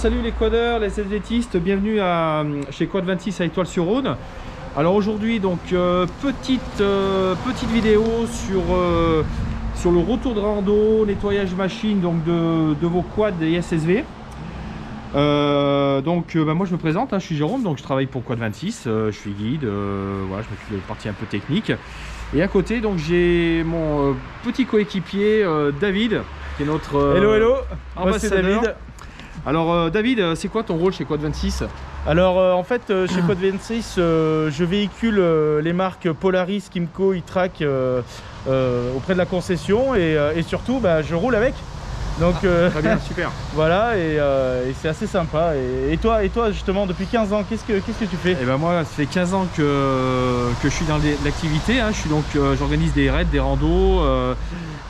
salut les quadeurs, les athlétistes, bienvenue chez Quad 26 à Étoile-sur-Rhône. Alors aujourd'hui, donc petite vidéo sur le retour de rando, nettoyage machine donc de vos quads et SSV. Moi je me présente, hein, je suis Jérôme, donc je travaille pour Quad 26, je suis guide, voilà, je m'occupe de la partie un peu technique. Et à côté, donc j'ai mon petit coéquipier David, qui est notre hello, ambassadeur. moi c'est David. Alors David, c'est quoi ton rôle chez Quad 26? Alors en fait chez Quad 26 je véhicule les marques Polaris, Kymco, e-Track auprès de la concession et surtout je roule avec. Donc très bien, super. Voilà, et c'est assez sympa. Et toi justement, depuis 15 ans, qu'est-ce que tu fais? Et ben moi, ça fait 15 ans que je suis dans l'activité, hein. J'organise des raids, des randos.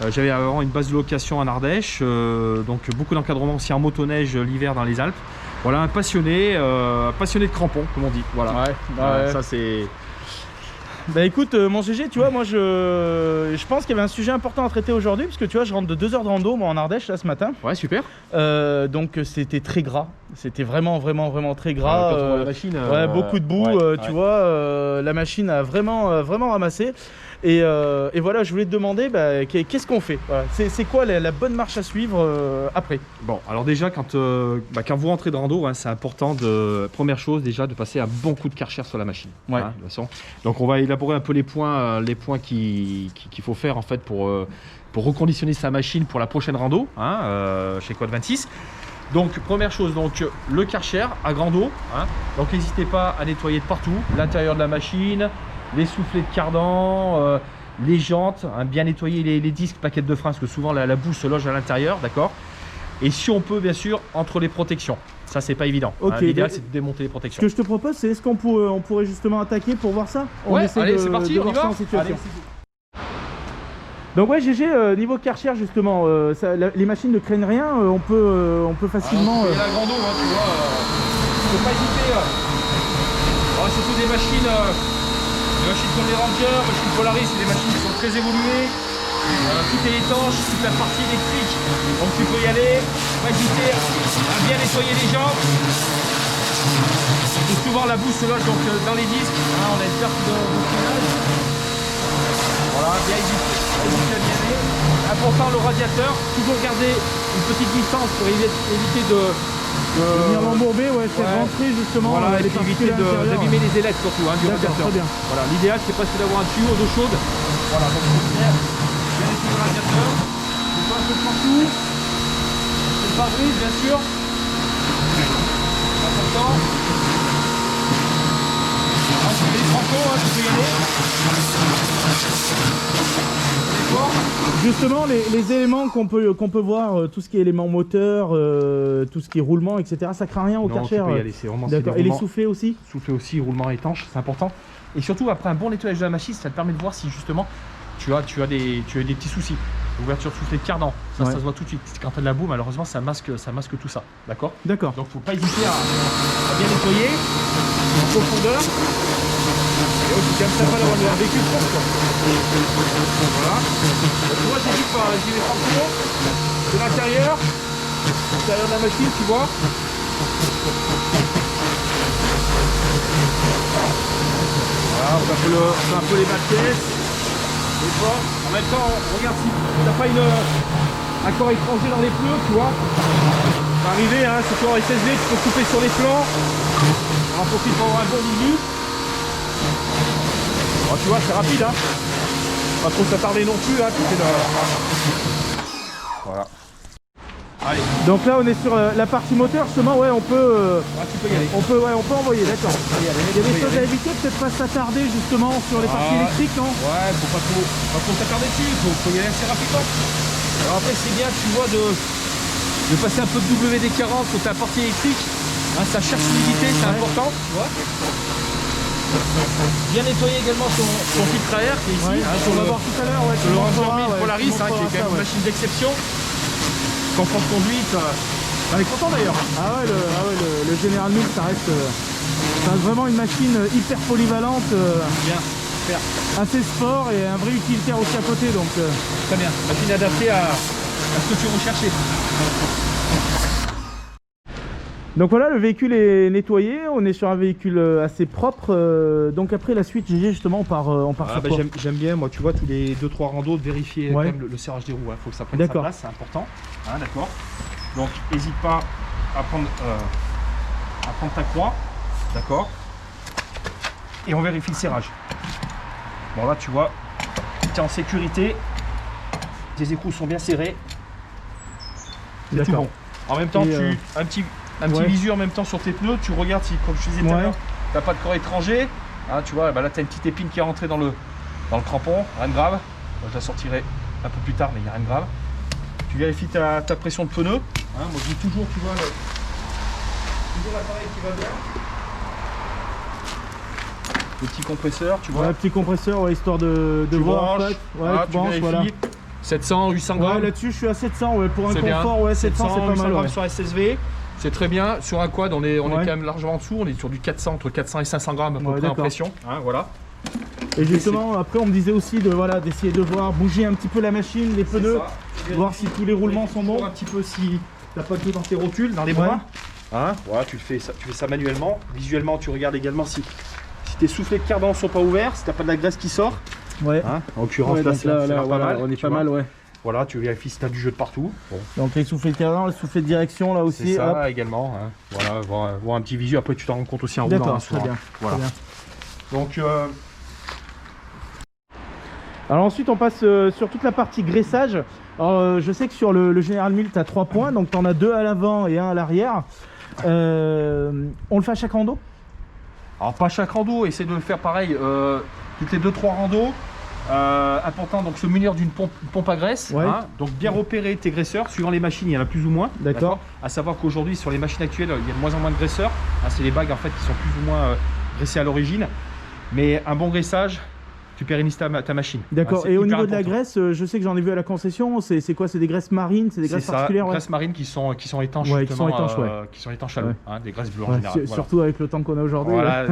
J'avais avant une base de location en Ardèche, donc beaucoup d'encadrement aussi en motoneige l'hiver dans les Alpes. Voilà, un passionné de crampons, comme on dit. Voilà, ouais. Ça c'est... Bah écoute mon GG, tu vois, moi je pense qu'il y avait un sujet important à traiter aujourd'hui, parce que tu vois, je rentre de 2 heures de rando moi en Ardèche là ce matin. Ouais, super. Donc c'était très gras, c'était vraiment très gras. Quand on voit la machine, ouais, beaucoup de boue, tu vois, la machine a vraiment ramassé. Et voilà, je voulais te demander qu'est-ce qu'on fait, voilà. C'est quoi la bonne marche à suivre après? Bon, alors déjà quand vous rentrez de rando, hein, c'est important première chose déjà de passer un bon coup de Karcher sur la machine. Ouais. Hein, de toute façon. Donc on va élaborer un peu les points qu'il faut faire en fait pour reconditionner sa machine pour la prochaine rando, hein, chez Quad 26. Donc première chose, donc le Karcher à grande eau, hein, donc n'hésitez pas à nettoyer de partout, l'intérieur de la machine, les soufflets de cardan, les jantes, hein, bien nettoyer les disques, plaquettes de frein, parce que souvent la boue se loge à l'intérieur, d'accord. Et si on peut, bien sûr, entre les protections. Ça, c'est pas évident. Okay, hein, l'idéal, c'est de démonter les protections. Ce que je te propose, c'est est-ce qu'on pourrait justement attaquer pour voir ça? Ouais, allez, c'est parti, on y va. Allez, donc ouais, GG, niveau Karcher justement, les machines ne craignent rien, on peut facilement... Il y a la grande eau, hein, tu vois, faut pas hésiter. C'est toutes des machines comme les Rangers, machines Polaris, c'est des machines qui sont très évoluées. Tout est étanche, toute la partie électrique, donc tu peux y aller, pas hésiter à bien nettoyer les jambes. Et souvent la boue se loge donc, dans les disques, hein, on a une perte de filage. Voilà, bien hésiter à bien aller. Important le radiateur, toujours garder une petite distance pour éviter de venir l'embourber, ouais, c'est rentrer justement. Voilà, et éviter d'abîmer les ailettes surtout, hein, du radiateur. Très bien. Voilà, l'idéal c'est presque d'avoir un tuyau d'eau chaude. Voilà, donc bien nettoyer le radiateur, c'est pas un peu partout. C'est le pare-brise bien sûr. Important. Les francos, hein, tu peux y aller. Justement, les éléments qu'on peut voir, tout ce qui est éléments moteurs, tout ce qui est roulement, etc., ça craint rien au Karcher. Tu peux y aller, c'est vraiment... D'accord. Et les soufflets aussi? Soufflets aussi, roulement étanche, c'est important. Et surtout, après un bon nettoyage de la machine, ça te permet de voir si justement tu as des petits soucis. Ouverture de soufflet de cardan, ça se voit tout de suite. Quand tu as de la boue, malheureusement, ça masque tout ça. D'accord. D'accord. Donc, faut pas hésiter à bien nettoyer en profondeur. Et aussi, c'est sympa d'avoir un véhicule propre, quoi. Voilà. Donc, moi, j'y vais tranquillement. De l'intérieur de la machine, tu vois. Voilà, on fait un peu les bas de pièce. En même temps, regarde si t'as pas un corps étranger dans les pneus, tu vois. Ça va arriver, hein, c'est toujours SSV, tu peux couper sur les plans. On en profite pour avoir un bon visu. Oh, tu vois, c'est rapide, hein. Pas trop s'attarder non plus, hein. Voilà. Allez. Donc là on est sur la partie moteur, justement, ouais, on peut... tu peux y aller. On peut envoyer, d'accord. Il y a des choses à éviter, peut-être pas s'attarder justement sur les parties électriques, non? Ouais, faut pas trop s'attarder dessus, faut y aller assez rapidement. Alors après c'est bien, tu vois, de passer un peu de WD-40 sur ta partie électrique, hein, ça cherche l'humidité, c'est important. Ouais. Bien nettoyer également son filtre à air qui est ici, hein, on va voir tout à l'heure, le Ranger 1000 Polaris, hein, qui est quand même une machine d'exception. Confort de conduite, on est content d'ailleurs. Ah ouais, le General 1000, ça reste vraiment une machine hyper polyvalente, bien, super. Assez sport et un vrai utilitaire aussi à côté, donc très bien, machine adaptée à ce que tu recherchais. Donc voilà, le véhicule est nettoyé, on est sur un véhicule assez propre. Donc après la suite, GG, justement, on part sur quoi? J'aime bien, moi, tu vois, tous les 2-3 randos, de vérifier quand même le serrage des roues. Il faut que ça prenne sa place, c'est important. Hein, d'accord. Donc n'hésite pas à prendre ta croix, d'accord. Et on vérifie le serrage. Bon là, tu vois, tu es en sécurité. Tes écrous sont bien serrés. C'est tout bon. En même temps, un petit visu en même temps sur tes pneus, tu regardes si, comme je te disais tout à l'heure, tu n'as pas de corps étranger. Hein, tu vois, bah là tu as une petite épine qui est rentrée dans le crampon, rien de grave. Moi, je la sortirai un peu plus tard, mais il n'y a rien de grave. Tu vérifies ta pression de pneu. Hein, moi je dis toujours, tu vois, toujours l'appareil qui va bien. Le petit compresseur, tu vois. Ouais, petit compresseur, ouais, histoire de voir. Branches, tu vérifies. Voilà. 700, 800 grammes. Ouais, là-dessus je suis à 700, ouais, pour un confort, bien. ouais, 700 c'est pas mal. 800 grammes sur SSV, c'est très bien. Sur un quad, on est quand même largement en dessous, on est sur du 400, entre 400 et 500 grammes à peu près en pression. Hein, voilà. Et justement, après on me disait aussi d'essayer de voir bouger un petit peu la machine, les pneus, voir si tous les roulements sont bons. Un petit peu si t'as pas de tout dans tes rotules, dans les bras. Hein, voilà, tu fais ça manuellement. Visuellement, tu regardes également si tes soufflets de cardan sont pas ouverts, si t'as pas de la graisse qui sort. Ouais. Hein, en l'occurrence, là, pas mal. On est pas mal, ouais. Voilà, tu vérifies si tu as du jeu de partout. Bon. Donc les soufflets de cardan, les soufflets de direction là aussi. C'est ça également. Hein. Voilà, voir un petit visu. Après, tu t'en rends compte aussi en roulant. D'accord, très bien. Voilà. Très bien. Donc, alors ensuite, on passe sur toute la partie graissage. Alors, je sais que sur le General Mills, tu as 3 points, donc tu en as 2 à l'avant et 1 à l'arrière. On le fait à chaque rando? Alors pas chaque rando, essaie de le faire pareil, toutes les 2-3 randos. Important, donc se munir d'une pompe à graisse. Ouais. Hein, donc bien repérer tes graisseurs, suivant les machines, il y en a plus ou moins. D'accord. À savoir qu'aujourd'hui, sur les machines actuelles, il y a de moins en moins de graisseurs. Hein, c'est les bagues en fait qui sont plus ou moins graissées à l'origine. Mais un bon graissage, tu pérennises ta machine. D'accord. Hein, et au niveau de la graisse, je sais que j'en ai vu à la concession, c'est quoi? C'est des graisses marines? C'est des graisses particulières? Des graisses marines qui sont étanches. Ouais, qui sont étanches, qui sont étanches à l'eau. Hein, des graisses bleues en général. Surtout avec le temps qu'on a aujourd'hui. Voilà,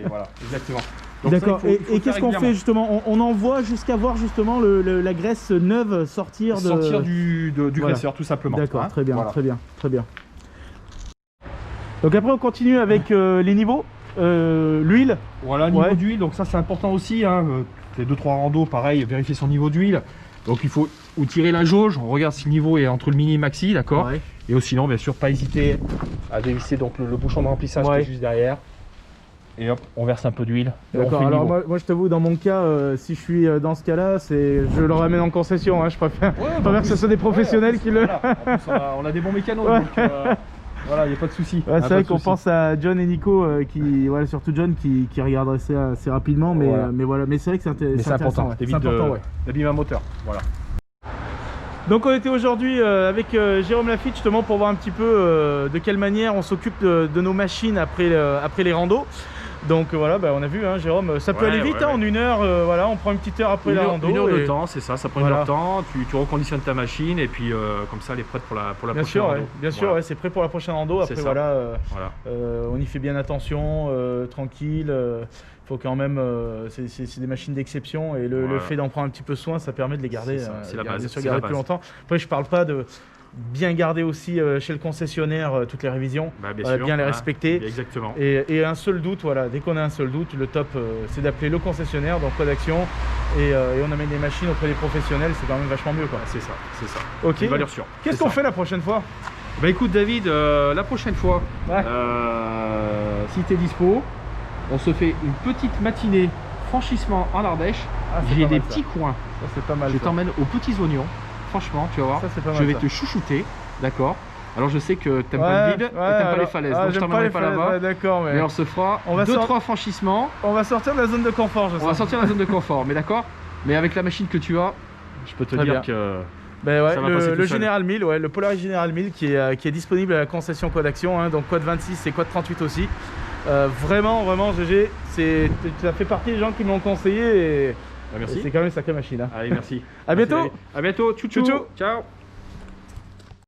voilà, exactement. D'accord. Et qu'est-ce qu'on fait justement? On envoie jusqu'à voir justement la graisse neuve sortir du graisseur tout simplement. D'accord, hein, très bien, voilà. très bien. Donc après on continue avec les niveaux. L'huile. Voilà, niveau d'huile, donc ça c'est important aussi. Hein. Les 2-3 randos, pareil, vérifier son niveau d'huile. Donc il faut tirer la jauge, on regarde si le niveau est entre le mini et maxi, d'accord. Ouais. Et sinon, bien sûr, pas hésiter à dévisser donc le bouchon de remplissage qui est juste derrière. Et hop, on verse un peu d'huile. D'accord, alors moi je t'avoue, dans mon cas, si je suis dans ce cas-là, je le ramène en concession. Hein. Je préfère que ce soit des professionnels qui le. Voilà. En plus, on a des bons mécanos. Donc, voilà, il n'y a pas de souci. Ouais, c'est vrai qu'on pense à John et Nico, surtout John qui regarderait ça assez rapidement, mais c'est vrai que c'est important. C'est important, d'abîmer un moteur. Voilà. Donc on était aujourd'hui avec Jérôme Lafitte justement pour voir un petit peu de quelle manière on s'occupe de nos machines après les randos. Donc voilà, on a vu, hein, Jérôme, ça peut aller vite, en 1 heure, on prend une petite heure après la rando. 1 heure de temps, c'est ça prend 1 heure de temps, tu reconditionnes ta machine et puis comme ça elle est prête pour la prochaine rando. Bien sûr, c'est prêt pour la prochaine rando, après on y fait bien attention, tranquille, faut quand même, c'est des machines d'exception et le fait d'en prendre un petit peu soin, ça permet de les garder, garder plus longtemps. Après je parle pas de bien garder aussi chez le concessionnaire toutes les révisions, bien les respecter. Exactement. Et un seul doute, dès qu'on a un seul doute, le top c'est d'appeler le concessionnaire, donc code action, et on amène les machines auprès des professionnels, c'est quand même vachement mieux quoi. C'est ça. Ok. Une valeur sûre. Qu'est-ce qu'on fait la prochaine fois? Bah écoute David, la prochaine fois, si tu es dispo, on se fait une petite matinée franchissement en Ardèche. J'ai des petits coins. Ça c'est pas mal. Je t'emmène aux petits oignons. Franchement, tu vas voir, je vais te chouchouter, d'accord. Alors je sais que t'aimes pas le vide et t'aimes pas les falaises, donc je t'emmènerai pas là-bas. D'accord, mais on se fera 2-3 franchissements. On va sortir de la zone de confort, On va sortir de la zone de confort, mais d'accord. Mais avec la machine que tu as, je peux te dire que ça va passer tout le seul. General Mills, le Polaris General Mills qui est disponible à la concession Code Action, hein, donc code 26 et code 38 aussi. Vraiment GG, ça fait partie des gens qui m'ont conseillé et merci. C'est quand même une sacrée machine. Hein. Allez, merci. À bientôt. À bientôt. Ciao.